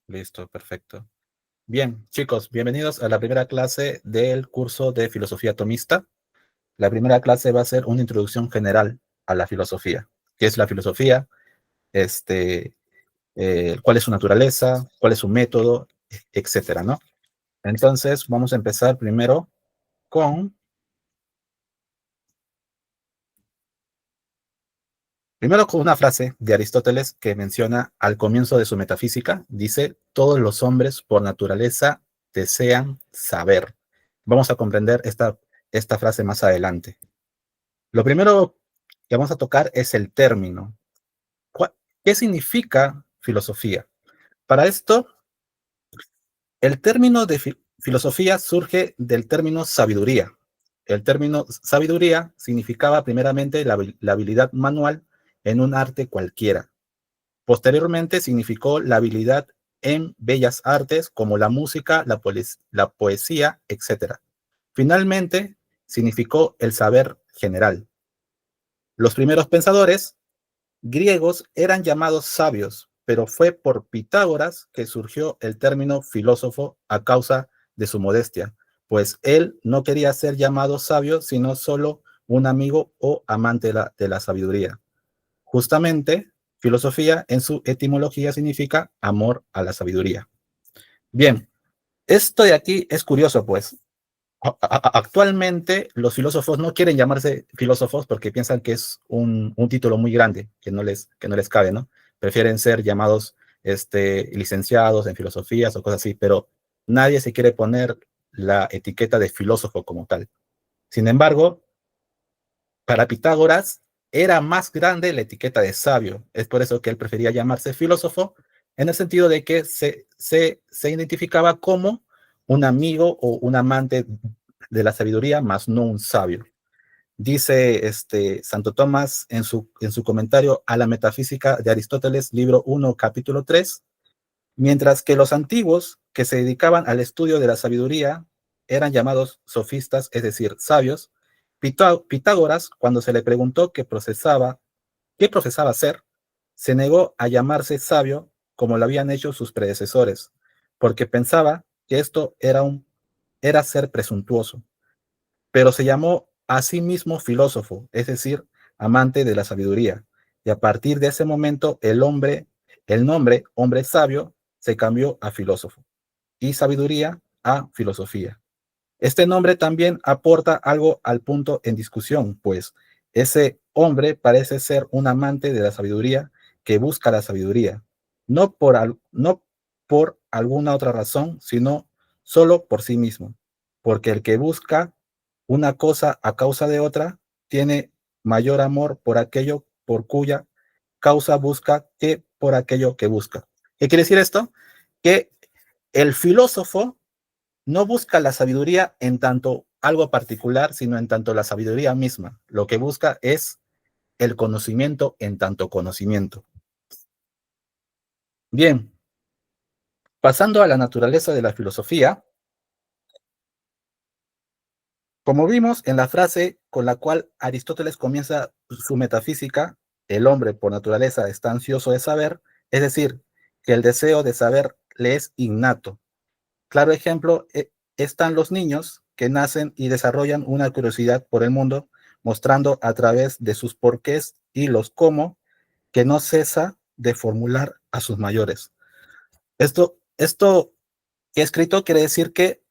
Listo, perfecto. Bien, chicos, bienvenidos a la primera clase del curso de filosofía atomista. La primera clase va a ser una introducción general a la filosofía. ¿Qué es la filosofía? Este, ¿Cuál es su naturaleza? ¿Cuál es su método? Etcétera, ¿no? Entonces, vamos a empezar con, primero con una frase de Aristóteles que menciona al comienzo de su metafísica. Dice, todos los hombres por naturaleza desean saber. Vamos a comprender esta frase más adelante. Lo primero que vamos a tocar es el término. ¿Qué significa filosofía? Para esto, el término de filosofía surge del término sabiduría. El término sabiduría significaba primeramente la habilidad manual en un arte cualquiera. Posteriormente significó la habilidad en bellas artes como la música, la poesía, etc. Finalmente, significó el saber general. Los primeros pensadores griegos eran llamados sabios, pero fue por Pitágoras que surgió el término filósofo a causa de su modestia, pues él no quería ser llamado sabio, sino solo un amigo o amante de la sabiduría. Justamente, filosofía en su etimología significa amor a la sabiduría. Bien, esto de aquí es curioso, pues. Actualmente los filósofos no quieren llamarse filósofos porque piensan que es un título muy grande, que no les cabe, ¿no? Prefieren ser llamados licenciados en filosofías o cosas así, pero nadie se quiere poner la etiqueta de filósofo como tal. Sin embargo, para Pitágoras era más grande la etiqueta de sabio. Es por eso que él prefería llamarse filósofo, en el sentido de que se identificaba como un amigo o un amante de la sabiduría, más no un sabio. Dice Santo Tomás en su comentario a la metafísica de Aristóteles, libro 1, capítulo 3, mientras que los antiguos que se dedicaban al estudio de la sabiduría eran llamados sofistas, es decir, sabios. Pitágoras, cuando se le preguntó qué profesaba ser, se negó a llamarse sabio como lo habían hecho sus predecesores, porque pensaba que esto era ser presuntuoso, pero se llamó a sí mismo filósofo, es decir, amante de la sabiduría. Y a partir de ese momento, el nombre hombre sabio se cambió a filósofo y sabiduría a filosofía. Este nombre también aporta algo al punto en discusión, pues ese hombre parece ser un amante de la sabiduría que busca la sabiduría, no por alguna otra razón, sino solo por sí mismo, porque el que busca una cosa a causa de otra tiene mayor amor por aquello por cuya causa busca que por aquello que busca. ¿Qué quiere decir esto? Que el filósofo no busca la sabiduría en tanto algo particular, sino en tanto la sabiduría misma. Lo que busca es el conocimiento en tanto conocimiento. Bien, pasando a la naturaleza de la filosofía, como vimos en la frase con la cual Aristóteles comienza su metafísica, el hombre por naturaleza está ansioso de saber, es decir, que el deseo de saber le es innato. Claro ejemplo están los niños que nacen y desarrollan una curiosidad por el mundo, mostrando a través de sus porqués y los cómo que no cesa de formular a sus mayores. Esto que he escrito quiere decir que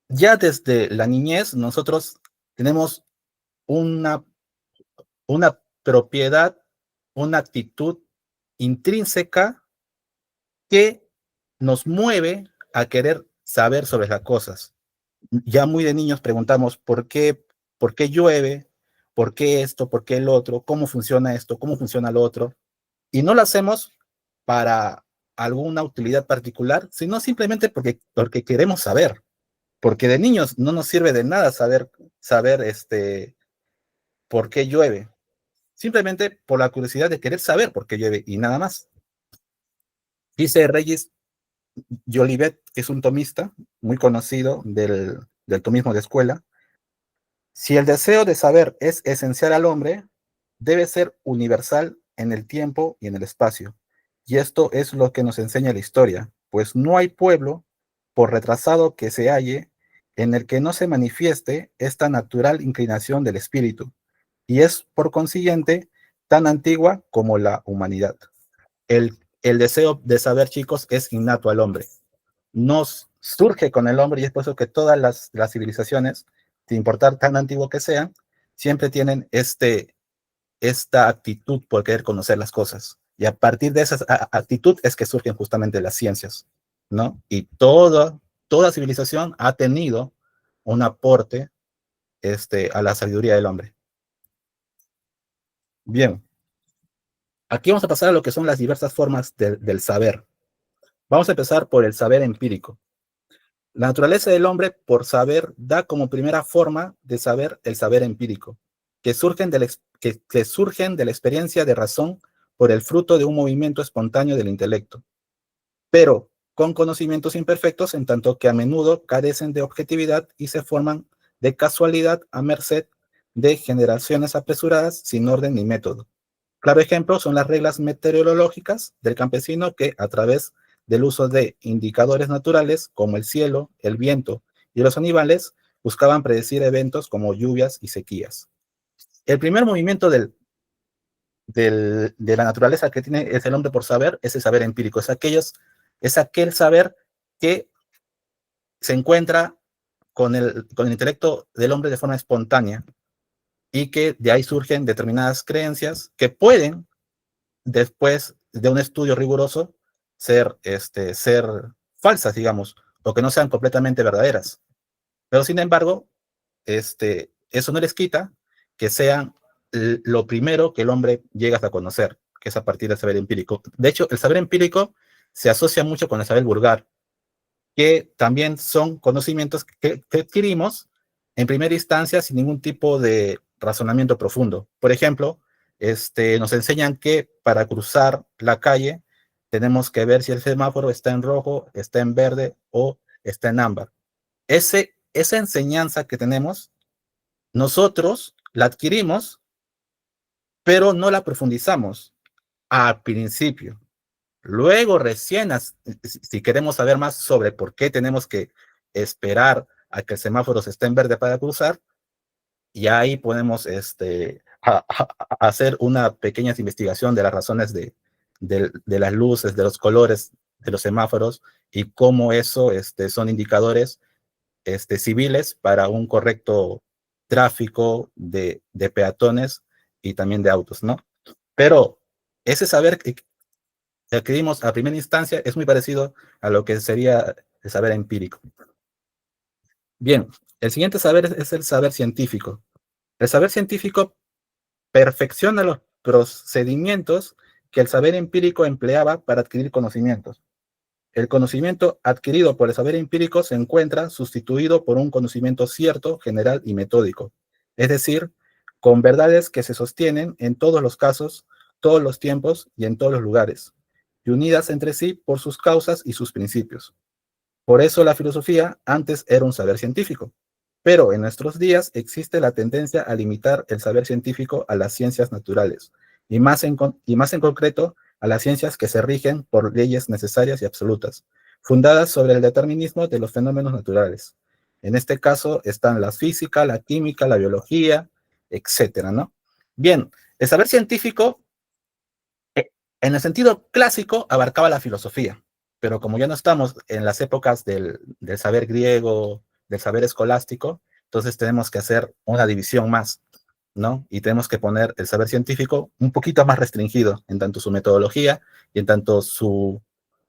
ya desde la niñez nosotros tenemos una, una propiedad, una actitud intrínseca que nos mueve a querer saber sobre las cosas. Ya muy de niños preguntamos por qué llueve, por qué esto, por qué el otro, cómo funciona esto, cómo funciona lo otro. Y no lo hacemos para alguna utilidad particular, sino simplemente porque queremos saber. Porque de niños no nos sirve de nada saber por qué llueve. Simplemente por la curiosidad de querer saber por qué llueve y nada más. Dice Reyes Jolivet, que es un tomista muy conocido del tomismo de escuela: si el deseo de saber es esencial al hombre, debe ser universal en el tiempo y en el espacio. Y esto es lo que nos enseña la historia, pues no hay pueblo, por retrasado que se halle, en el que no se manifieste esta natural inclinación del espíritu, y es por consiguiente tan antigua como la humanidad. El deseo de saber, chicos, es innato al hombre. Nos surge con el hombre y es por eso que todas las civilizaciones, sin importar tan antiguo que sean, siempre tienen esta actitud por querer conocer las cosas. Y a partir de esa actitud es que surgen justamente las ciencias, ¿no? Y toda civilización ha tenido un aporte a la sabiduría del hombre. Bien, aquí vamos a pasar a lo que son las diversas formas del saber. Vamos a empezar por el saber empírico. La naturaleza del hombre, por saber, da como primera forma de saber el saber empírico, que surgen de la experiencia de razón por el fruto de un movimiento espontáneo del intelecto, pero con conocimientos imperfectos en tanto que a menudo carecen de objetividad y se forman de casualidad a merced de generaciones apresuradas sin orden ni método. Claro ejemplo son las reglas meteorológicas del campesino que, a través del uso de indicadores naturales como el cielo, el viento y los animales, buscaban predecir eventos como lluvias y sequías. El primer movimiento de la naturaleza que tiene es el hombre por saber, es el saber empírico, es aquel saber que se encuentra con el intelecto del hombre de forma espontánea y que de ahí surgen determinadas creencias que pueden después de un estudio riguroso ser falsas, digamos, o que no sean completamente verdaderas. Pero sin embargo, eso no les quita que sean lo primero que el hombre llega a conocer, que es a partir del saber empírico. De hecho, el saber empírico se asocia mucho con el saber vulgar, que también son conocimientos que adquirimos en primera instancia sin ningún tipo de razonamiento profundo. Por ejemplo, nos enseñan que para cruzar la calle tenemos que ver si el semáforo está en rojo, está en verde o está en ámbar. Esa enseñanza que tenemos, nosotros la adquirimos, pero no la profundizamos al principio. Luego, recién, si queremos saber más sobre por qué tenemos que esperar a que el semáforo esté en verde para cruzar, y ahí podemos hacer una pequeña investigación de las razones de las luces, de los colores de los semáforos y cómo eso son indicadores civiles para un correcto tráfico de peatones y también de autos, ¿no? Pero ese saber que adquirimos a primera instancia es muy parecido a lo que sería el saber empírico. Bien, el siguiente saber es el saber científico. El saber científico perfecciona los procedimientos que el saber empírico empleaba para adquirir conocimientos. El conocimiento adquirido por el saber empírico se encuentra sustituido por un conocimiento cierto, general y metódico, es decir, con verdades que se sostienen en todos los casos, todos los tiempos y en todos los lugares, y unidas entre sí por sus causas y sus principios. Por eso la filosofía antes era un saber científico, pero en nuestros días existe la tendencia a limitar el saber científico a las ciencias naturales, y más en concreto a las ciencias que se rigen por leyes necesarias y absolutas, fundadas sobre el determinismo de los fenómenos naturales. En este caso están la física, la química, la biología, etcétera, ¿no? Bien, el saber científico, en el sentido clásico, abarcaba la filosofía, pero como ya no estamos en las épocas del saber griego, del saber escolástico, entonces tenemos que hacer una división más, ¿no? Y tenemos que poner el saber científico un poquito más restringido en tanto su metodología y en tanto su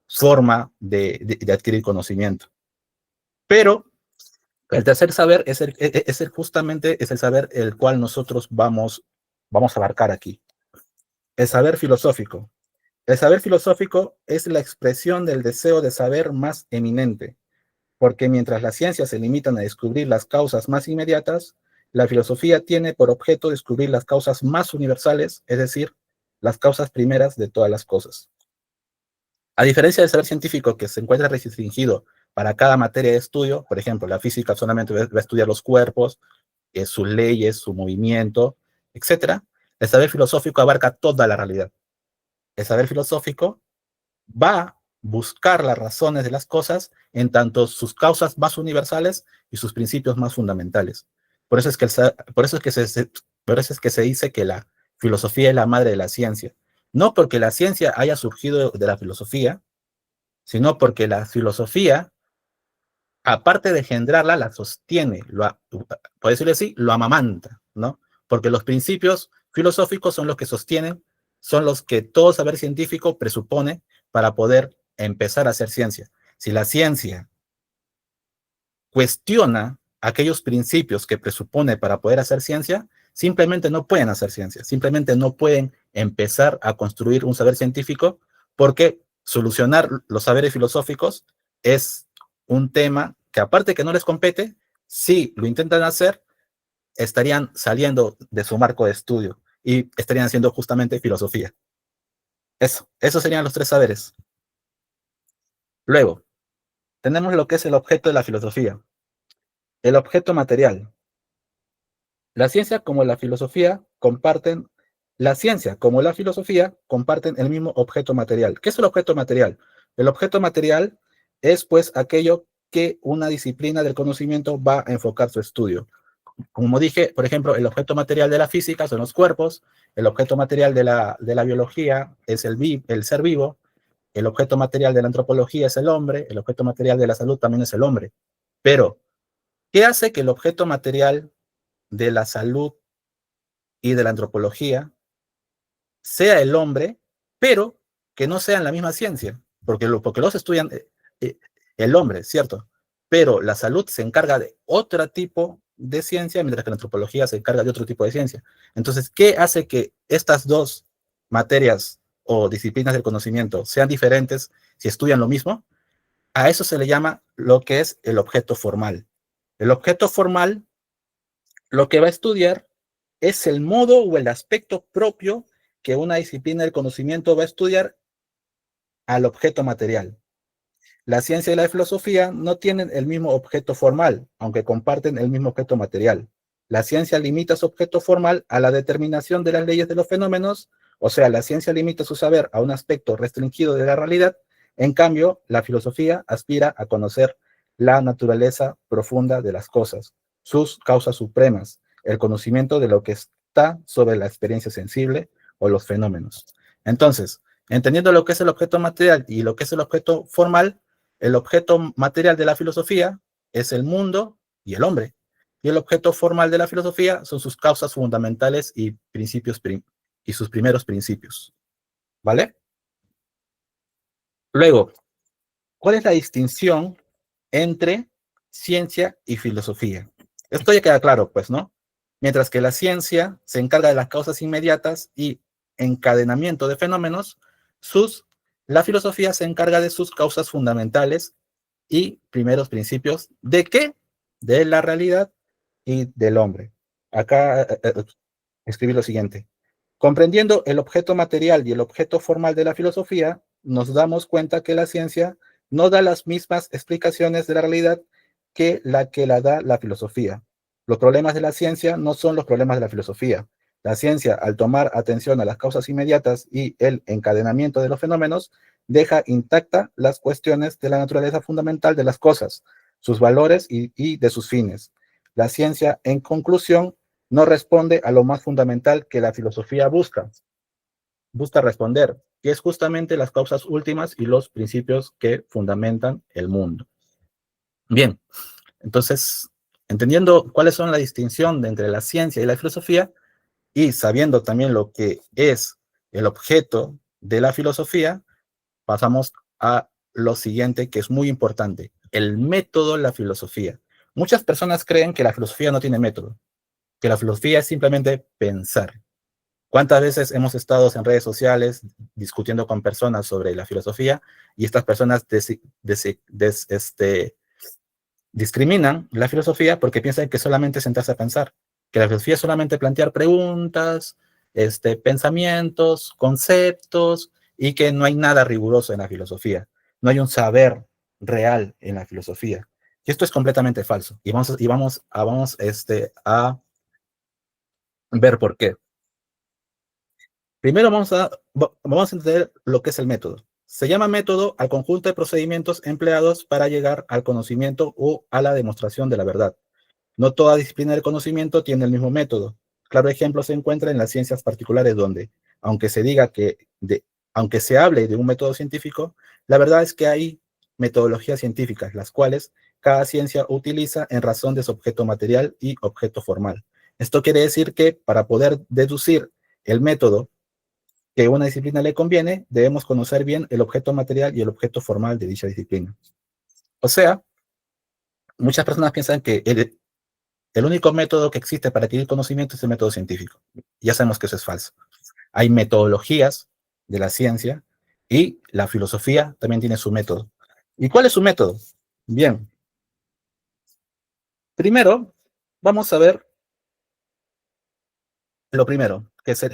forma de adquirir conocimiento. Pero el tercer saber justamente es el saber el cual nosotros vamos a abarcar aquí. El saber filosófico. El saber filosófico es la expresión del deseo de saber más eminente, porque mientras las ciencias se limitan a descubrir las causas más inmediatas, la filosofía tiene por objeto descubrir las causas más universales, es decir, las causas primeras de todas las cosas. A diferencia del saber científico que se encuentra restringido para cada materia de estudio, por ejemplo, la física solamente va a estudiar los cuerpos, sus leyes, su movimiento, etc., el saber filosófico abarca toda la realidad. El saber filosófico va a buscar las razones de las cosas en tanto sus causas más universales y sus principios más fundamentales. Por eso es que, por eso es que se dice que la filosofía es la madre de la ciencia. No porque la ciencia haya surgido de la filosofía, sino porque la filosofía, aparte de engendrarla, la sostiene, por decirlo así, lo amamanta, ¿no? Porque los principios filosóficos son los que sostienen, son los que todo saber científico presupone para poder empezar a hacer ciencia. Si la ciencia cuestiona aquellos principios que presupone para poder hacer ciencia, simplemente no pueden hacer ciencia, simplemente no pueden empezar a construir un saber científico porque solucionar los saberes filosóficos es un tema que aparte que no les compete, si lo intentan hacer, estarían saliendo de su marco de estudio y estarían haciendo justamente filosofía. Esos serían los tres saberes. Luego, tenemos lo que es el objeto de la filosofía, el objeto material. La ciencia como la filosofía comparten, la ciencia como la filosofía comparten el mismo objeto material. ¿Qué es el objeto material? El objeto material es pues aquello que una disciplina del conocimiento va a enfocar su estudio. Como dije, por ejemplo, el objeto material de la física son los cuerpos, el objeto material de la biología es el ser vivo, el objeto material de la antropología es el hombre, el objeto material de la salud también es el hombre. Pero, ¿qué hace que el objeto material de la salud y de la antropología sea el hombre, pero que no sean la misma ciencia? Porque los estudian eh, el hombre, ¿cierto? Pero la salud se encarga de otro tipo de ciencia, mientras que la antropología se encarga de otro tipo de ciencia. Entonces, ¿qué hace que estas dos materias o disciplinas del conocimiento sean diferentes si estudian lo mismo? A eso se le llama lo que es el objeto formal. El objeto formal lo que va a estudiar es el modo o el aspecto propio que una disciplina del conocimiento va a estudiar al objeto material. La ciencia y la filosofía no tienen el mismo objeto formal, aunque comparten el mismo objeto material. La ciencia limita su objeto formal a la determinación de las leyes de los fenómenos, o sea, la ciencia limita su saber a un aspecto restringido de la realidad. En cambio, la filosofía aspira a conocer la naturaleza profunda de las cosas, sus causas supremas, el conocimiento de lo que está sobre la experiencia sensible o los fenómenos. Entonces, entendiendo lo que es el objeto material y lo que es el objeto formal, el objeto material de la filosofía es el mundo y el hombre. Y el objeto formal de la filosofía son sus causas fundamentales y principios y sus primeros principios. ¿Vale? Luego, ¿cuál es la distinción entre ciencia y filosofía? Esto ya queda claro, pues, ¿no? Mientras que la ciencia se encarga de las causas inmediatas y encadenamiento de fenómenos, la filosofía se encarga de sus causas fundamentales y primeros principios de qué? De la realidad y del hombre. Acá escribí lo siguiente. Comprendiendo el objeto material y el objeto formal de la filosofía, nos damos cuenta que la ciencia no da las mismas explicaciones de la realidad que la da la filosofía. Los problemas de la ciencia no son los problemas de la filosofía. La ciencia, al tomar atención a las causas inmediatas y el encadenamiento de los fenómenos, deja intacta las cuestiones de la naturaleza fundamental de las cosas, sus valores y de sus fines. La ciencia, en conclusión, no responde a lo más fundamental que la filosofía busca responder, que es justamente las causas últimas y los principios que fundamentan el mundo. Bien, entonces, entendiendo cuáles son la distinción entre la ciencia y la filosofía, y sabiendo también lo que es el objeto de la filosofía, pasamos a lo siguiente que es muy importante, el método de la filosofía. Muchas personas creen que la filosofía no tiene método, que la filosofía es simplemente pensar. ¿Cuántas veces hemos estado en redes sociales discutiendo con personas sobre la filosofía y estas personas discriminan la filosofía porque piensan que solamente sentarse a pensar, que la filosofía es solamente plantear preguntas, pensamientos, conceptos, y que no hay nada riguroso en la filosofía, no hay un saber real en la filosofía. Y esto es completamente falso. A ver por qué. Primero vamos a entender lo que es el método. Se llama método al conjunto de procedimientos empleados para llegar al conocimiento o a la demostración de la verdad. No toda disciplina del conocimiento tiene el mismo método. Claro ejemplo se encuentra en las ciencias particulares donde, aunque se diga aunque se hable de un método científico, la verdad es que hay metodologías científicas, las cuales cada ciencia utiliza en razón de su objeto material y objeto formal. Esto quiere decir que para poder deducir el método que a una disciplina le conviene, debemos conocer bien el objeto material y el objeto formal de dicha disciplina. O sea, muchas personas piensan que el único método que existe para adquirir conocimiento es el método científico. Ya sabemos que eso es falso. Hay metodologías de la ciencia y la filosofía también tiene su método. ¿Y cuál es su método? Bien, primero vamos a ver lo primero, que es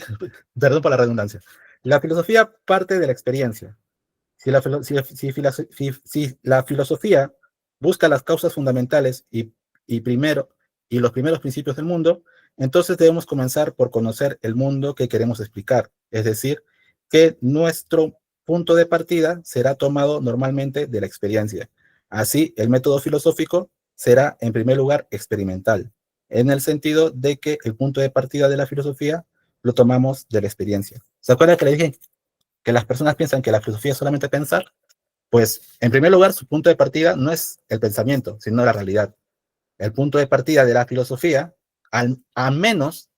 perdón por la redundancia. La filosofía parte de la experiencia. Si la filosofía busca las causas fundamentales primero, y los primeros principios del mundo, entonces debemos comenzar por conocer el mundo que queremos explicar. Es decir, que nuestro punto de partida será tomado normalmente de la experiencia. Así, el método filosófico será, en primer lugar, experimental, en el sentido de que el punto de partida de la filosofía lo tomamos de la experiencia. ¿Se acuerdan que le dije que las personas piensan que la filosofía es solamente pensar? Pues, en primer lugar, su punto de partida no es el pensamiento, sino la realidad. El punto de partida de la filosofía, a menos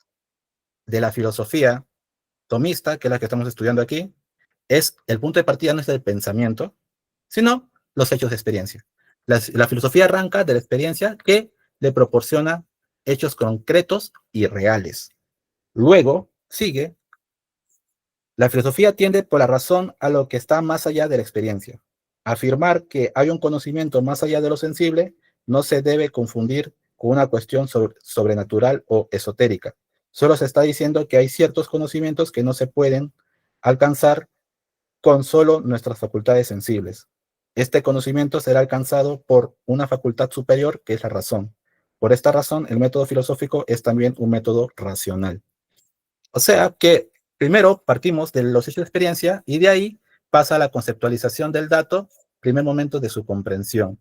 de la filosofía tomista, que es la que estamos estudiando aquí, el punto de partida no es el pensamiento, sino los hechos de experiencia. La filosofía arranca de la experiencia que le proporciona hechos concretos y reales. Luego sigue, la filosofía tiende por la razón a lo que está más allá de la experiencia. Afirmar que hay un conocimiento más allá de lo sensible no se debe confundir con una cuestión sobrenatural o esotérica. Solo se está diciendo que hay ciertos conocimientos que no se pueden alcanzar con solo nuestras facultades sensibles. Este conocimiento será alcanzado por una facultad superior que es la razón. Por esta razón, el método filosófico es también un método racional. O sea que primero partimos de los hechos de experiencia y de ahí pasa a la conceptualización del dato, primer momento de su comprensión.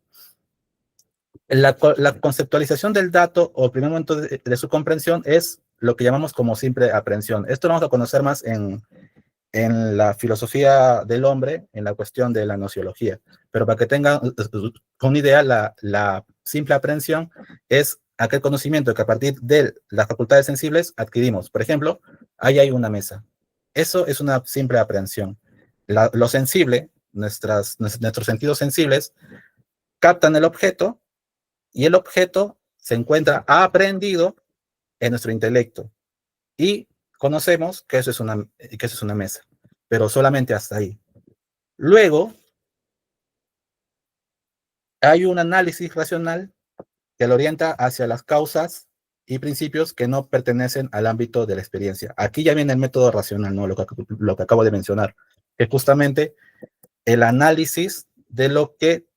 La conceptualización del dato o primer momento de su comprensión es lo que llamamos como simple aprehensión. Esto lo vamos a conocer más en la filosofía del hombre, en la cuestión de la nociología. Pero para que tengan una idea, la simple aprehensión es aquel conocimiento que a partir de las facultades sensibles adquirimos. Por ejemplo, ahí hay una mesa. Eso es una simple aprehensión. Lo sensible, nuestros sentidos sensibles, captan el objeto y el objeto se encuentra aprehendido en nuestro intelecto. Y conocemos que eso es una mesa, pero solamente hasta ahí. Luego, hay un análisis racional que lo orienta hacia las causas y principios que no pertenecen al ámbito de la experiencia. Aquí ya viene el método racional, ¿no? Lo que acabo de mencionar, que es justamente el análisis de lo que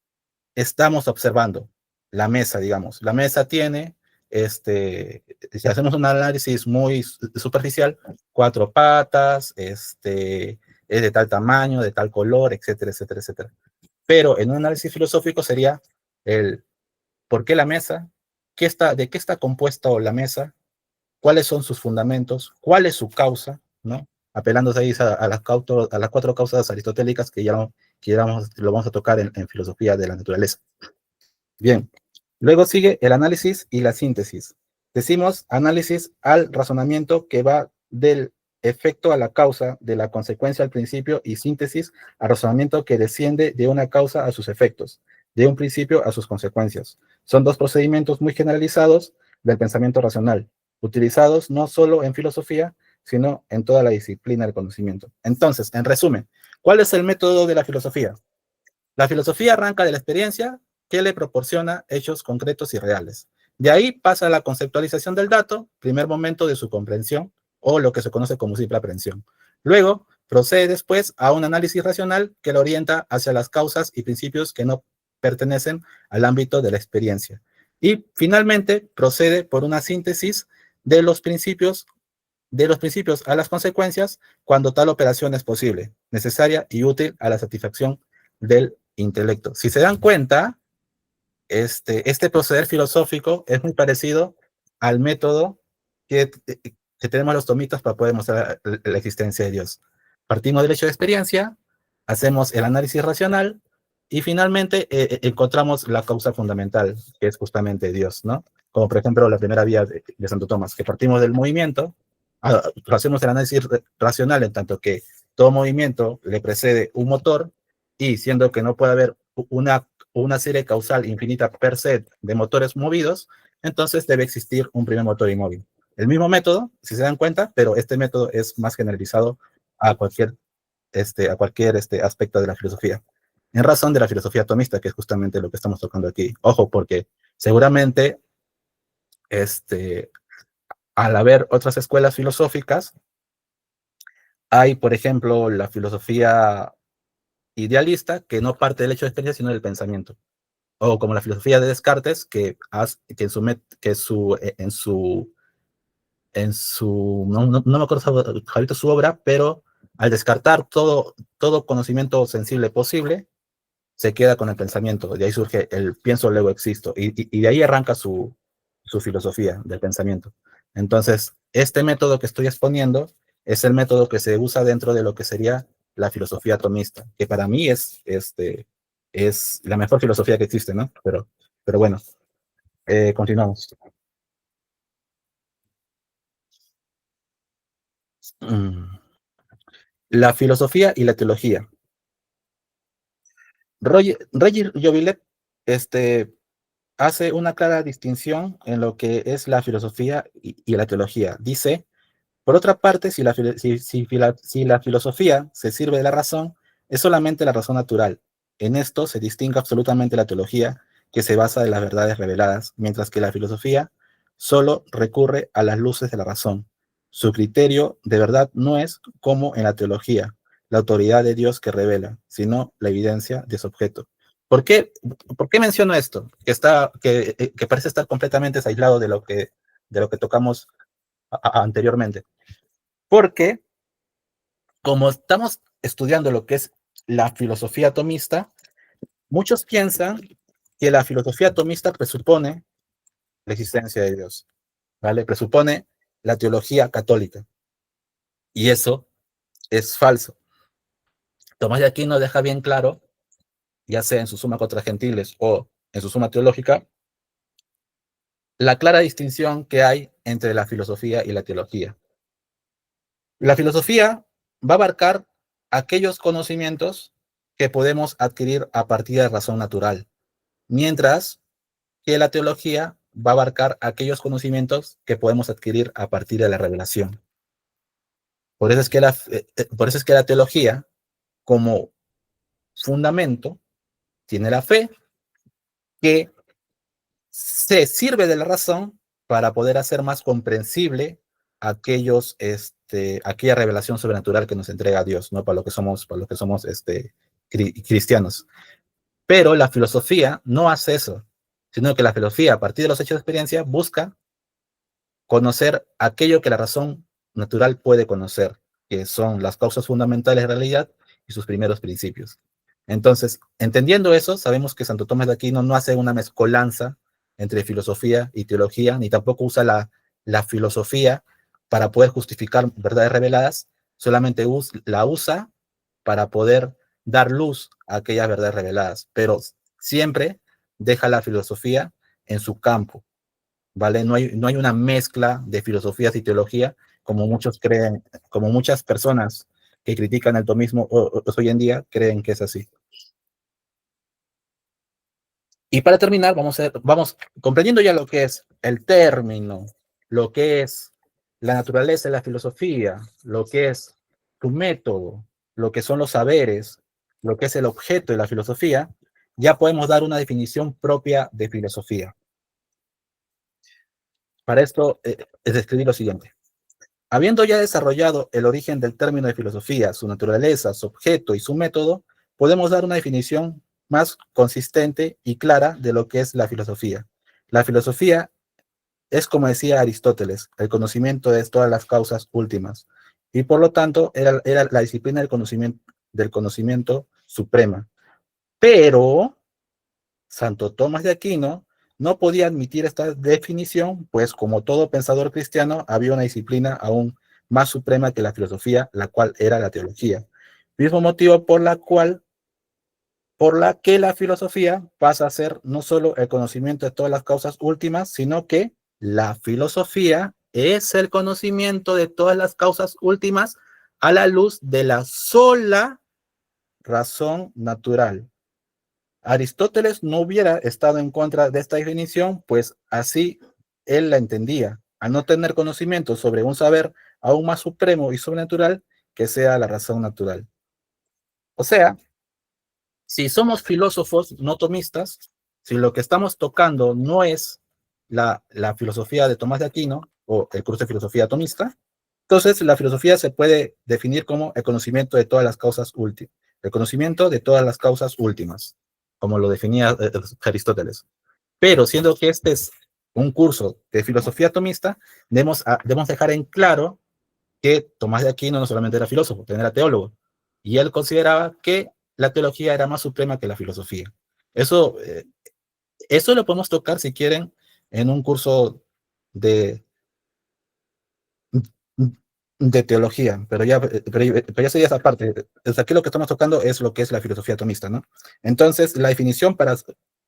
estamos observando. La mesa, digamos. La mesa tiene, si hacemos un análisis muy superficial, 4 patas, es de tal tamaño, de tal color, etcétera, etcétera, etcétera. Pero en un análisis filosófico sería el por qué la mesa, de qué está compuesta la mesa, cuáles son sus fundamentos, cuál es su causa, ¿no? Apelándose ahí a las 4 causas aristotélicas lo vamos a tocar en filosofía de la naturaleza. Bien, luego sigue el análisis y la síntesis. Decimos análisis al razonamiento que va del efecto a la causa, de la consecuencia al principio, y síntesis al razonamiento que desciende de una causa a sus efectos, de un principio a sus consecuencias. Son dos procedimientos muy generalizados del pensamiento racional, utilizados no solo en filosofía, sino en toda la disciplina del conocimiento. Entonces, en resumen, ¿cuál es el método de la filosofía? La filosofía arranca de la experiencia que le proporciona hechos concretos y reales. De ahí pasa a la conceptualización del dato, primer momento de su comprensión, o lo que se conoce como simple aprehensión. Luego, procede después a un análisis racional que lo orienta hacia las causas y principios que no pertenecen al ámbito de la experiencia. Y finalmente, procede por una síntesis de los principios de los principios a las consecuencias cuando tal operación es posible, necesaria y útil a la satisfacción del intelecto. Si se dan cuenta, este proceder filosófico es muy parecido al método que tenemos los tomistas para poder mostrar la existencia de Dios. Partimos del hecho de experiencia, hacemos el análisis racional y finalmente encontramos la causa fundamental, que es justamente Dios, ¿no? Como por ejemplo la primera vía de Santo Tomás, que partimos del movimiento, hacemos el análisis racional en tanto que todo movimiento le precede un motor y siendo que no puede haber una serie causal infinita per se de motores movidos, entonces debe existir un primer motor inmóvil. El mismo método, si se dan cuenta, pero este método es más generalizado a cualquier aspecto de la filosofía. En razón de la filosofía atomista, que es justamente lo que estamos tocando aquí. Ojo, porque seguramente al haber otras escuelas filosóficas, hay, por ejemplo, la filosofía idealista, que no parte del hecho de experiencia, sino del pensamiento. O como la filosofía de Descartes, no me acuerdo ahorita su obra, pero al descartar todo conocimiento sensible posible, se queda con el pensamiento. De ahí surge el pienso, luego existo. Y de ahí arranca su filosofía del pensamiento. Entonces, este método que estoy exponiendo es el método que se usa dentro de lo que sería la filosofía atomista, que para mí es la mejor filosofía que existe, ¿no? Pero bueno, continuamos. La filosofía y la teología. Roger Jovilet hace una clara distinción en lo que es la filosofía y la teología. Dice, por otra parte, si la filosofía se sirve de la razón, es solamente la razón natural. En esto se distingue absolutamente la teología, que se basa en las verdades reveladas, mientras que la filosofía solo recurre a las luces de la razón. Su criterio de verdad no es, como en la teología, la autoridad de Dios que revela, sino la evidencia de su objeto. ¿Por qué, ¿Por qué menciono esto? Que parece estar completamente aislado de lo que tocamos anteriormente. Porque como estamos estudiando lo que es la filosofía atomista, muchos piensan que la filosofía atomista presupone la existencia de Dios, ¿vale? Presupone la teología católica. Y eso es falso. Tomás de Aquino deja bien claro, ya sea en su Suma contra Gentiles o en su Suma Teológica, la clara distinción que hay entre la filosofía y la teología. La filosofía va a abarcar aquellos conocimientos que podemos adquirir a partir de razón natural, mientras que la teología va a abarcar aquellos conocimientos que podemos adquirir a partir de la revelación. Por eso es que la teología, como fundamento, tiene la fe, que se sirve de la razón para poder hacer más comprensible aquella revelación sobrenatural que nos entrega Dios, ¿no? Para lo que somos cristianos. Pero la filosofía no hace eso, sino que la filosofía, a partir de los hechos de experiencia, busca conocer aquello que la razón natural puede conocer, que son las causas fundamentales de la realidad y sus primeros principios. Entonces, entendiendo eso, sabemos que Santo Tomás de Aquino no hace una mezcolanza entre filosofía y teología, ni tampoco usa la filosofía para poder justificar verdades reveladas, solamente la usa para poder dar luz a aquellas verdades reveladas, pero siempre deja la filosofía en su campo, ¿vale? No hay una mezcla de filosofías y teología como muchos creen, como muchas personas que critican el tomismo hoy en día creen que es así. Y para terminar, vamos comprendiendo ya lo que es el término, lo que es la naturaleza de la filosofía, lo que es su método, lo que son los saberes, lo que es el objeto de la filosofía, ya podemos dar una definición propia de filosofía. Para esto es describir lo siguiente. Habiendo ya desarrollado el origen del término de filosofía, su naturaleza, su objeto y su método, podemos dar una definición más consistente y clara de lo que es la filosofía. La filosofía es como decía Aristóteles, el conocimiento es todas las causas últimas. Y por lo tanto, era la disciplina del conocimiento suprema. Pero Santo Tomás de Aquino no podía admitir esta definición, pues como todo pensador cristiano, había una disciplina aún más suprema que la filosofía, la cual era la teología. Mismo motivo por la que la filosofía pasa a ser no solo el conocimiento de todas las causas últimas, sino que la filosofía es el conocimiento de todas las causas últimas a la luz de la sola razón natural. Aristóteles no hubiera estado en contra de esta definición, pues así él la entendía, al no tener conocimiento sobre un saber aún más supremo y sobrenatural que sea la razón natural. O sea, si somos filósofos no tomistas, si lo que estamos tocando no es la filosofía de Tomás de Aquino o el curso de filosofía tomista, entonces la filosofía se puede definir como el conocimiento de todas las causas últimas, el conocimiento de todas las causas últimas, como lo definía Aristóteles. Pero siendo que este es un curso de filosofía tomista, debemos dejar en claro que Tomás de Aquino no solamente era filósofo, también era teólogo, y él consideraba que la teología era más suprema que la filosofía. Eso, eso lo podemos tocar, si quieren, en un curso de, de teología, pero ya sería esa parte. Desde aquí lo que estamos tocando es lo que es la filosofía tomista, ¿no? Entonces, la definición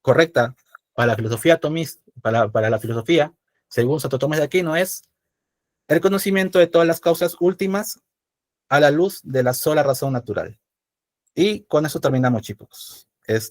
correcta para la filosofía tomista, para la filosofía, según Santo Tomás de Aquino, es el conocimiento de todas las causas últimas a la luz de la sola razón natural. Y con eso terminamos, chicos.